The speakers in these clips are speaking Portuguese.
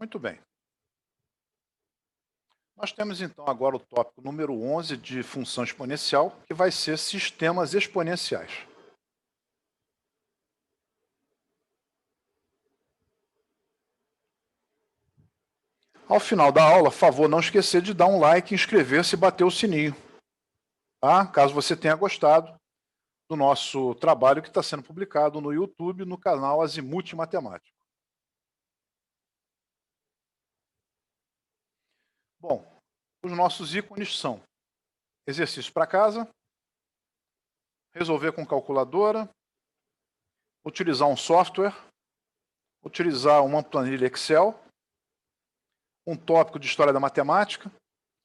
Muito bem. Nós temos então agora o tópico número 11 de função exponencial, que vai ser sistemas exponenciais. Ao final da aula, favor não esquecer de dar um like, inscrever-se e bater o sininho, tá? Caso você tenha gostado do nosso trabalho que está sendo publicado no YouTube, no canal Azimuth Matemático. Bom, os nossos ícones são exercício para casa, resolver com calculadora, utilizar um software, utilizar uma planilha Excel, um tópico de história da matemática,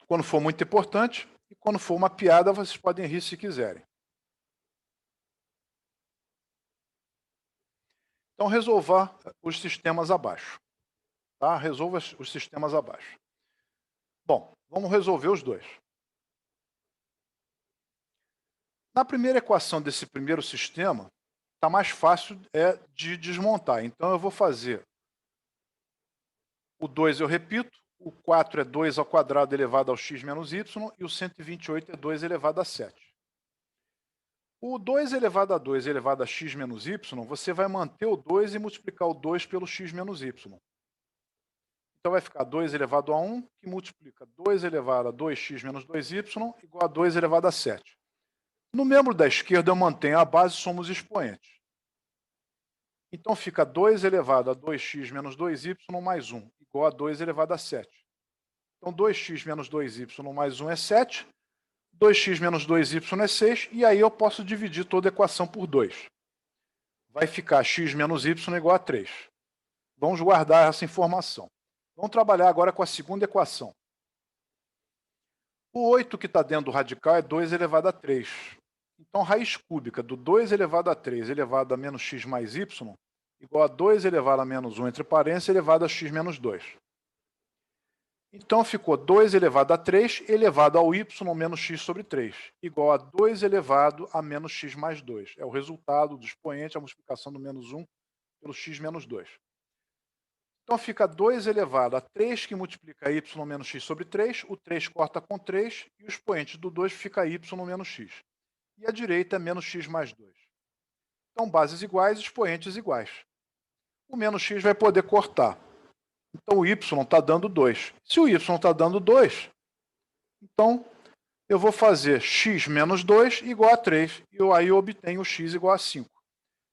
quando for muito importante, e quando for uma piada, vocês podem rir se quiserem. Então, resolva os sistemas abaixo. Tá? Resolva os sistemas abaixo. Bom, vamos resolver os dois. Na primeira equação desse primeiro sistema, está mais fácil de desmontar. Então, eu vou fazer o 2, eu repito, o 4 é 2 ao quadrado elevado ao x menos y, e o 128 é 2 elevado a 7. O 2 elevado a 2 elevado a x menos y, você vai manter o 2 e multiplicar o 2 pelo x menos y. Então vai ficar 2 elevado a 1, que multiplica 2 elevado a 2x menos 2y, igual a 2 elevado a 7. No membro da esquerda eu mantenho a base, somos expoentes. Então fica 2 elevado a 2x menos 2y mais 1, igual a 2 elevado a 7. Então 2x menos 2y mais 1 é 7, 2x menos 2y é 6, e aí eu posso dividir toda a equação por 2. Vai ficar x menos y igual a 3. Vamos guardar essa informação. Vamos trabalhar agora com a segunda equação. O 8 que está dentro do radical é 2 elevado a 3. Então, raiz cúbica do 2 elevado a 3 elevado a menos x mais y, igual a 2 elevado a menos 1 entre parênteses elevado a x menos 2. Então, ficou 2 elevado a 3 elevado ao y menos x sobre 3, igual a 2 elevado a menos x mais 2. É o resultado do expoente, a multiplicação do menos 1 pelo x menos 2. Então, fica 2 elevado a 3, que multiplica y menos x sobre 3, o 3 corta com 3, e o expoente do 2 fica y menos x. E a direita é menos x mais 2. Então, bases iguais, expoentes iguais. O menos x vai poder cortar. Então, o y está dando 2. Se o y está dando 2, então eu vou fazer x menos 2 igual a 3, e aí eu obtenho o x igual a 5.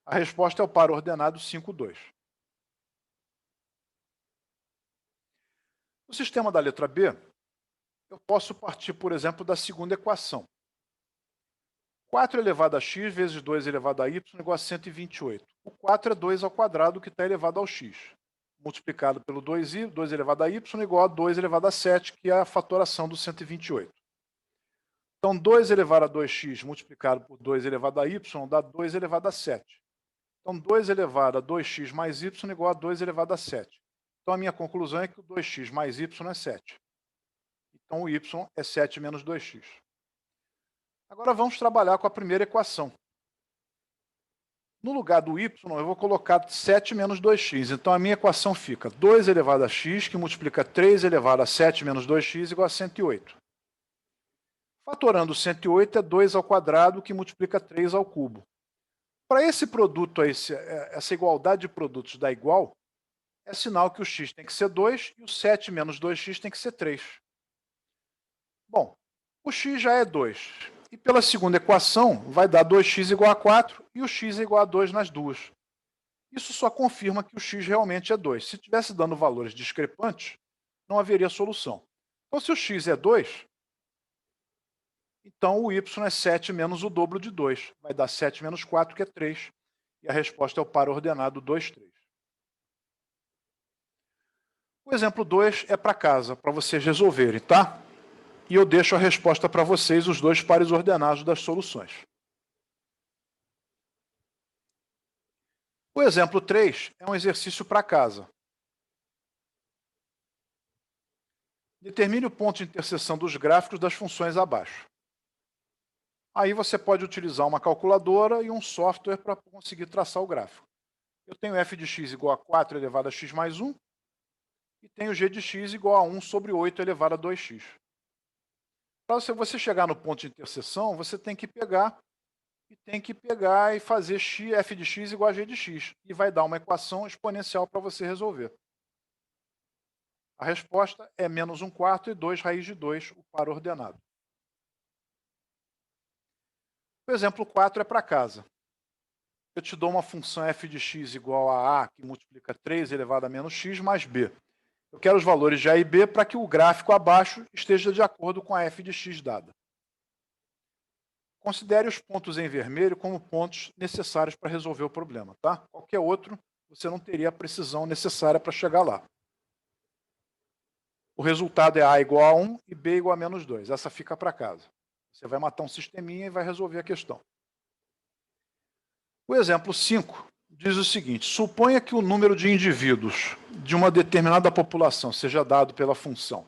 A resposta é o par ordenado 5, 2. No sistema da letra B, eu posso partir, por exemplo, da segunda equação. 4 elevado a x vezes 2 elevado a y igual a 128. O 4 é 2 ao quadrado, que está elevado ao x. Multiplicado pelo 2i, 2 elevado a y igual a 2 elevado a 7, que é a fatoração do 128. Então, 2 elevado a 2x multiplicado por 2 elevado a y dá 2 elevado a 7. Então, 2 elevado a 2x mais y igual a 2 elevado a 7. Então, a minha conclusão é que o 2x mais y é 7. Então, o y é 7 menos 2x. Agora, vamos trabalhar com a primeira equação. No lugar do y, eu vou colocar 7 menos 2x. Então, a minha equação fica 2 elevado a x, que multiplica 3 elevado a 7 menos 2x, igual a 108. Fatorando 108 é 2 ao quadrado, que multiplica 3 ao cubo. Para esse produto, essa igualdade de produtos dar igual, é sinal que o x tem que ser 2 e o 7 menos 2x tem que ser 3. Bom, o x já é 2. E pela segunda equação, vai dar 2x igual a 4 e o x é igual a 2 nas duas. Isso só confirma que o x realmente é 2. Se estivesse dando valores discrepantes, não haveria solução. Então, se o x é 2, então o y é 7 menos o dobro de 2. Vai dar 7 menos 4, que é 3. E a resposta é o par ordenado 2, 3. O exemplo 2 é para casa, para vocês resolverem, tá? E eu deixo a resposta para vocês, os dois pares ordenados das soluções. O exemplo 3 é um exercício para casa. Determine o ponto de interseção dos gráficos das funções abaixo. Aí você pode utilizar uma calculadora e um software para conseguir traçar o gráfico. Eu tenho f de x igual a 4 elevado a x mais 1 e tem o g de x igual a 1 sobre 8 elevado a 2x. Para você chegar no ponto de interseção, você tem que pegar e fazer f de x igual a g de x, e vai dar uma equação exponencial para você resolver. A resposta é menos 1/4 e 2 raiz de 2, o par ordenado. O exemplo 4 é para casa. Eu te dou uma função f de x igual a que multiplica 3 elevado a menos x mais b. Eu quero os valores de a e b para que o gráfico abaixo esteja de acordo com a f de x dada. Considere os pontos em vermelho como pontos necessários para resolver o problema, tá? Qualquer outro, você não teria a precisão necessária para chegar lá. O resultado é a igual a 1 e b igual a menos 2. Essa fica para casa. Você vai matar um sisteminha e vai resolver a questão. O exemplo 5 diz o seguinte: suponha que o número de indivíduos de uma determinada população seja dado pela função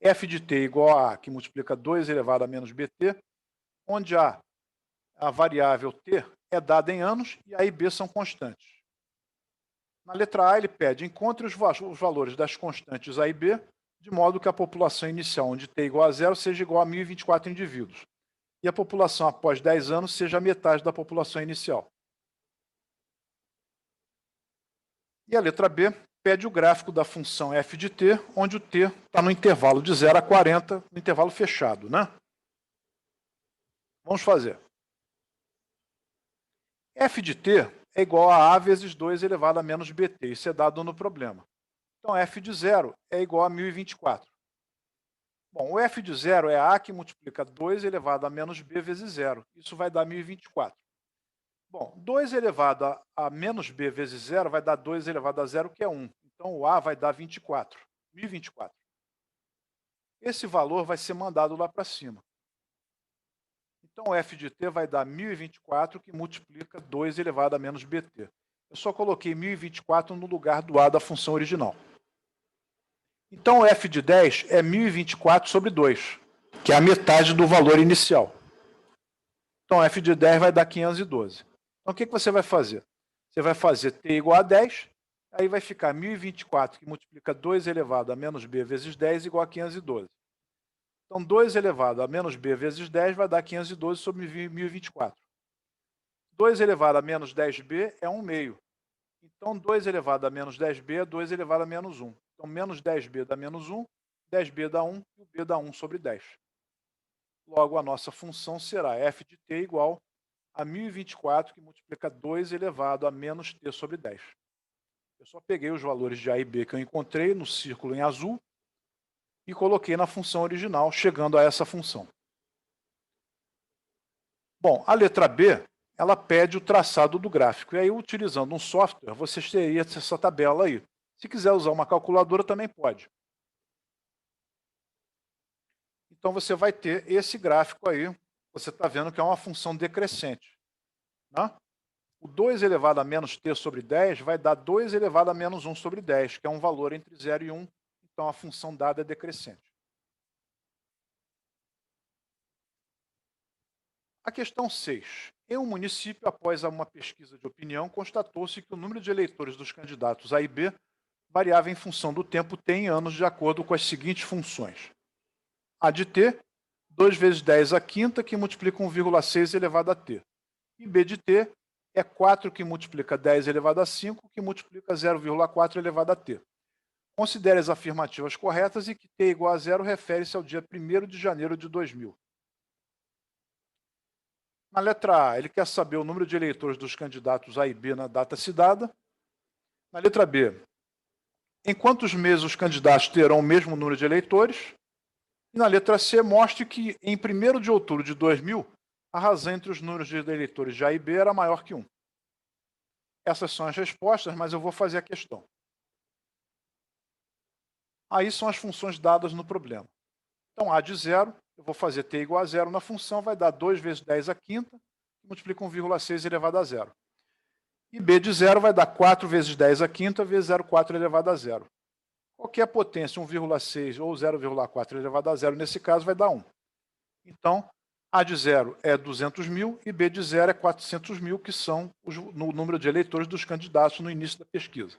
f de t igual a que multiplica 2 elevado a menos bt, onde a variável t é dada em anos e a e b são constantes. Na letra A, ele pede: encontre os valores das constantes a e b, de modo que a população inicial, onde t igual a 0, seja igual a 1.024 indivíduos, e a população após 10 anos seja a metade da população inicial. E a letra B pede o gráfico da função f de t, onde o t está no intervalo de 0 a 40, no intervalo fechado, né? Vamos fazer. F de t é igual a vezes 2 elevado a menos bt. Isso é dado no problema. Então, f de 0 é igual a 1024. Bom, o f de 0 é a que multiplica 2 elevado a menos b vezes 0. Isso vai dar 1024. Bom, 2 elevado a menos b vezes 0 vai dar 2 elevado a 0, que é 1. Então, o a vai dar 24. 1024. Esse valor vai ser mandado lá para cima. Então, o f de t vai dar 1024, que multiplica 2 elevado a menos bt. Eu só coloquei 1024 no lugar do a da função original. Então, o f de 10 é 1024 sobre 2, que é a metade do valor inicial. Então, f de 10 vai dar 512. Então, o que você vai fazer? Você vai fazer t igual a 10, aí vai ficar 1024, que multiplica 2 elevado a menos b vezes 10, igual a 512. Então, 2 elevado a menos b vezes 10 vai dar 512 sobre 1024. 2 elevado a menos 10b é 1 meio. Então, 2 elevado a menos 10b é 2 elevado a menos 1. Então, menos 10b dá menos 1, 10b dá 1 e o b dá 1 sobre 10. Logo, a nossa função será f de t igual a 1024, que multiplica 2 elevado a menos t sobre 10. Eu só peguei os valores de a e b que eu encontrei no círculo em azul e coloquei na função original, chegando a essa função. Bom, a letra B, ela pede o traçado do gráfico. E aí, utilizando um software, você teria essa tabela aí. Se quiser usar uma calculadora, também pode. Então, você vai ter esse gráfico aí. Você está vendo que é uma função decrescente. Né? O 2 elevado a menos t sobre 10 vai dar 2 elevado a menos 1 sobre 10, que é um valor entre 0 e 1. Então, a função dada é decrescente. A questão 6. Em um município, após uma pesquisa de opinião, constatou-se que o número de eleitores dos candidatos A e B variava em função do tempo t em anos, de acordo com as seguintes funções. A de t, 2 vezes 10 à quinta, que multiplica 1,6 elevado a t. E b de t é 4, que multiplica 10 elevado a 5, que multiplica 0,4 elevado a t. Considere as afirmativas corretas e que t igual a 0 refere-se ao dia 1º de janeiro de 2000. Na letra A, ele quer saber o número de eleitores dos candidatos A e B na data cidada. Na letra B, em quantos meses os candidatos terão o mesmo número de eleitores? E na letra C, mostre que em 1º de outubro de 2000, a razão entre os números de eleitores de A e B era maior que 1. Essas são as respostas, mas eu vou fazer a questão. Aí são as funções dadas no problema. Então, A de 0, eu vou fazer t igual a 0 na função, vai dar 2 vezes 10 à quinta, que multiplica 1,6 elevado a 0. E b de 0 vai dar 4 vezes 10 à quinta vezes 0,4 elevado a 0. Qualquer potência, 1,6 ou 0,4 elevado a 0, nesse caso, vai dar 1. Então, A de 0 é 200 mil e B de 0 é 400 mil, que são o número de eleitores dos candidatos no início da pesquisa.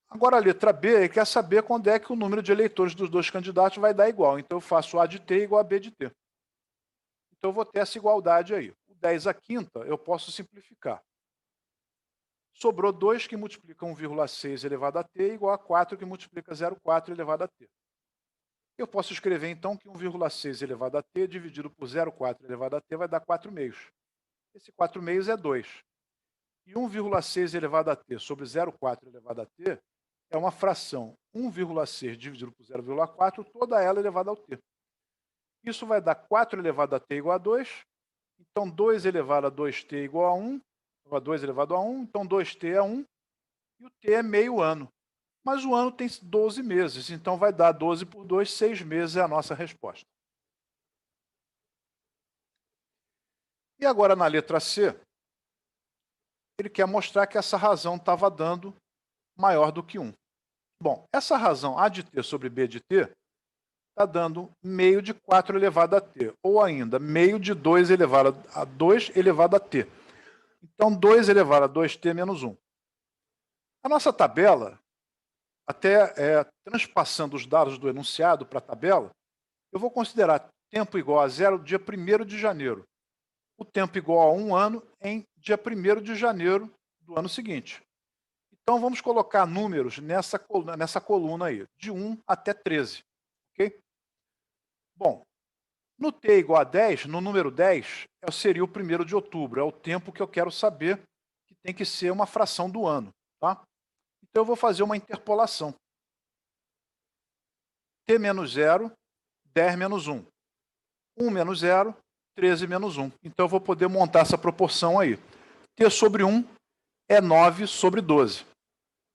Agora a letra B, ele quer saber quando é que o número de eleitores dos dois candidatos vai dar igual. Então eu faço A de T igual a B de T. Então eu vou ter essa igualdade aí. O 10 à quinta eu posso simplificar. Sobrou 2 que multiplicam 1,6 elevado a t igual a 4 que multiplica 0,4 elevado a t. Eu posso escrever então que 1,6 elevado a t dividido por 0,4 elevado a t vai dar 4 meios. Esse 4 meios é 2. E 1,6 elevado a t sobre 0,4 elevado a t é uma fração 1,6 dividido por 0,4, toda ela elevada ao t. Isso vai dar 4 elevado a t igual a 2. Então 2 elevado a 2t igual a 1. 2 elevado a 1, então 2t é 1, e o t é meio ano. Mas o ano tem 12 meses, então vai dar 12 por 2, 6 meses é a nossa resposta. E agora na letra C, ele quer mostrar que essa razão estava dando maior do que 1. Bom, essa razão A de t sobre B de t está dando meio de 4 elevado a t, ou ainda meio de 2 elevado a 2 elevado a t. Então 2 elevado a 2t menos 1. A nossa tabela, até transpassando os dados do enunciado para a tabela, eu vou considerar tempo igual a 0 dia 1º de janeiro. O tempo igual a 1 ano em dia 1º de janeiro do ano seguinte. Então vamos colocar números nessa coluna aí, de 1 até 13. Ok? Bom, no t igual a 10, no número 10, seria o 1º de outubro, é o tempo que eu quero saber que tem que ser uma fração do ano. Tá? Então eu vou fazer uma interpolação. t menos 0, 10 menos 1. 1 menos 0, 13 menos 1. Então eu vou poder montar essa proporção aí. t sobre 1 é 9 sobre 12.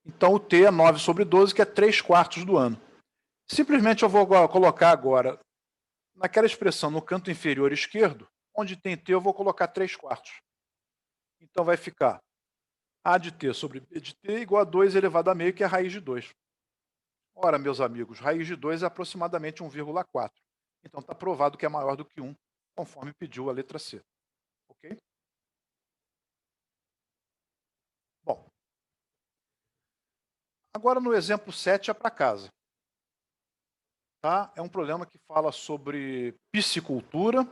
Então o t é 9 sobre 12, que é 3/4 do ano. Simplesmente eu vou colocar agora, naquela expressão no canto inferior esquerdo, onde tem t eu vou colocar 3/4. Então vai ficar A de t sobre B de t igual a 2 elevado a meio, que é a raiz de 2. Ora, meus amigos, raiz de 2 é aproximadamente 1,4. Então está provado que é maior do que 1, conforme pediu a letra C. Ok? Bom, agora no exemplo 7 é para casa. Tá? É um problema que fala sobre piscicultura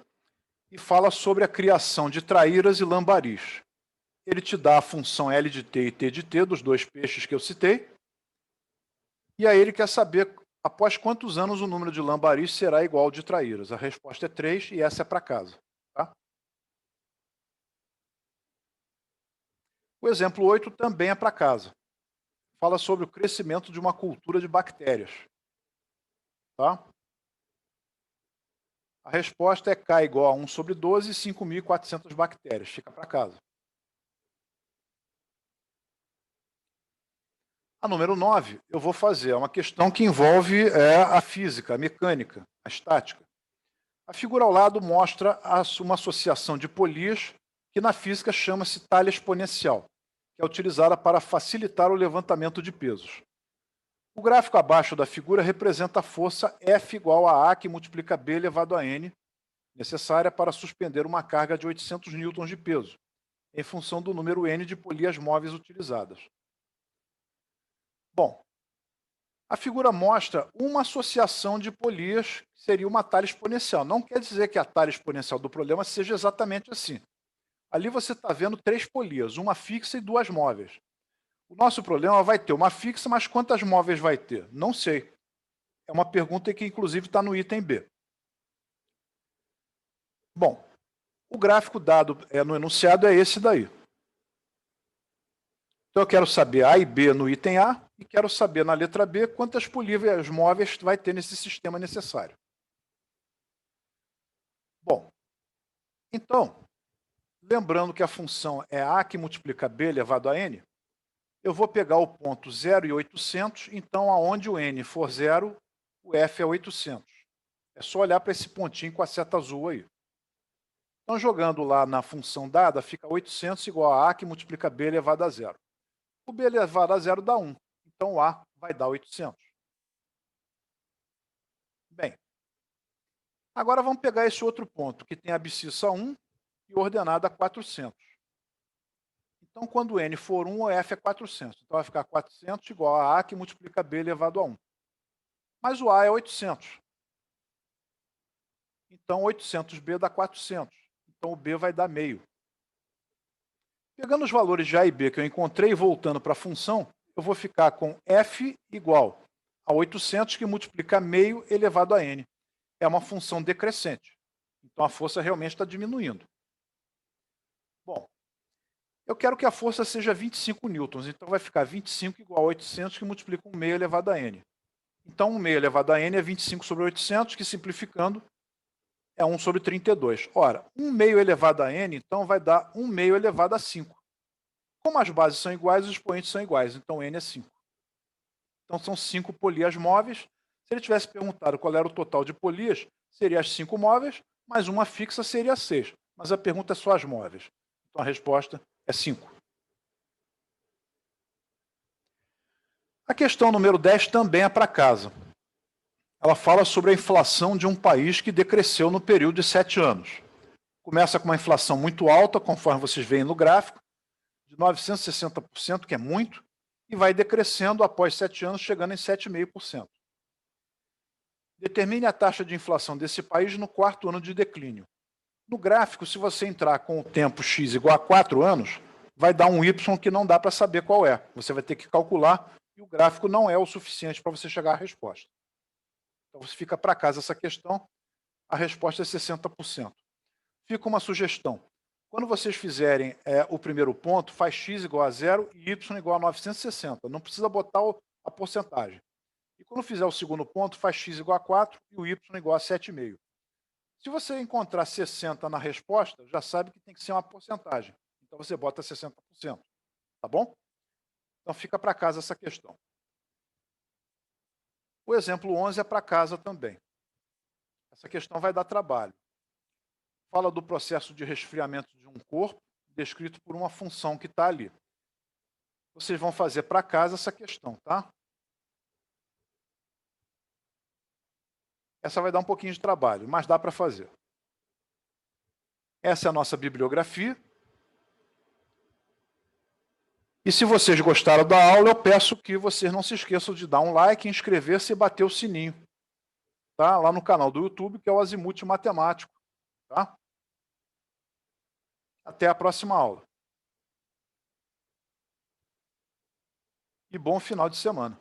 e fala sobre a criação de traíras e lambaris. Ele te dá a função L de t e t de t dos dois peixes que eu citei. E aí ele quer saber após quantos anos o número de lambaris será igual ao de traíras. A resposta é 3 e essa é para casa. Tá? O exemplo 8 também é para casa. Fala sobre o crescimento de uma cultura de bactérias. Tá? A resposta é K igual a 1 sobre 12 e 5.400 bactérias. Fica para casa. A número 9, eu vou fazer. É uma questão que envolve a física, a mecânica, a estática. A figura ao lado mostra uma associação de polias que na física chama-se talha exponencial, que é utilizada para facilitar o levantamento de pesos. O gráfico abaixo da figura representa a força F igual a A que multiplica B elevado a N, necessária para suspender uma carga de 800 newtons de peso, em função do número N de polias móveis utilizadas. Bom, a figura mostra uma associação de polias, que seria uma talha exponencial. Não quer dizer que a talha exponencial do problema seja exatamente assim. Ali você está vendo 3 polias, uma fixa e 2 móveis. O nosso problema vai ter uma fixa, mas quantas móveis vai ter? Não sei. É uma pergunta que, inclusive, está no item B. Bom, o gráfico dado no enunciado é esse daí. Então, eu quero saber A e B no item A e quero saber na letra B quantas polias móveis vai ter nesse sistema necessário. Bom, então, lembrando que a função é A que multiplica B elevado a N, eu vou pegar o ponto 0 e 800, então aonde o N for 0, o F é 800. É só olhar para esse pontinho com a seta azul aí. Então, jogando lá na função dada, fica 800 igual a A que multiplica B elevado a 0. O B elevado a 0 dá 1, então o A vai dar 800. Bem, agora vamos pegar esse outro ponto, que tem abscissa 1 e ordenada 400. Então, quando n for 1, o F é 400. Então, vai ficar 400 igual a A, que multiplica B elevado a 1. Mas o A é 800. Então, 800B dá 400. Então, o B vai dar meio. Pegando os valores de A e B que eu encontrei e voltando para a função, eu vou ficar com F igual a 800, que multiplica meio elevado a N. É uma função decrescente. Então, a força realmente está diminuindo. Bom, eu quero que a força seja 25 newtons. Então, vai ficar 25 igual a 800, que multiplica 1 meio elevado a N. Então, 1 meio elevado a N é 25 sobre 800, que simplificando é 1 sobre 32. Ora, 1 meio elevado a N, então, vai dar 1 meio elevado a 5. Como as bases são iguais, os expoentes são iguais. Então, N é 5. Então, são 5 polias móveis. Se ele tivesse perguntado qual era o total de polias, seria as 5 móveis, mais uma fixa seria 6. Mas a pergunta é só as móveis. Então, a resposta é 5. A questão número 10 também é para casa. Ela fala sobre a inflação de um país que decresceu no período de 7 anos. Começa com uma inflação muito alta, conforme vocês veem no gráfico, de 960%, que é muito, e vai decrescendo após 7 anos, chegando em 7,5%. Determine a taxa de inflação desse país no quarto ano de declínio. No gráfico, se você entrar com o tempo x igual a 4 anos, vai dar um y que não dá para saber qual é. Você vai ter que calcular e o gráfico não é o suficiente para você chegar à resposta. Então, você fica para casa essa questão, a resposta é 60%. Fica uma sugestão. Quando vocês fizerem o primeiro ponto, faz x igual a 0 e y igual a 960. Não precisa botar a porcentagem. E quando fizer o segundo ponto, faz x igual a 4 e o y igual a 7,5. Se você encontrar 60 na resposta, já sabe que tem que ser uma porcentagem. Então, você bota 60%. Tá bom? Então, fica para casa essa questão. O exemplo 11 é para casa também. Essa questão vai dar trabalho. Fala do processo de resfriamento de um corpo, descrito por uma função que está ali. Vocês vão fazer para casa essa questão, tá? Essa vai dar um pouquinho de trabalho, mas dá para fazer. Essa é a nossa bibliografia. E se vocês gostaram da aula, eu peço que vocês não se esqueçam de dar um like, inscrever-se e bater o sininho. Tá? Lá no canal do YouTube, que é o Azimuth Matemático. Tá? Até a próxima aula. E bom final de semana.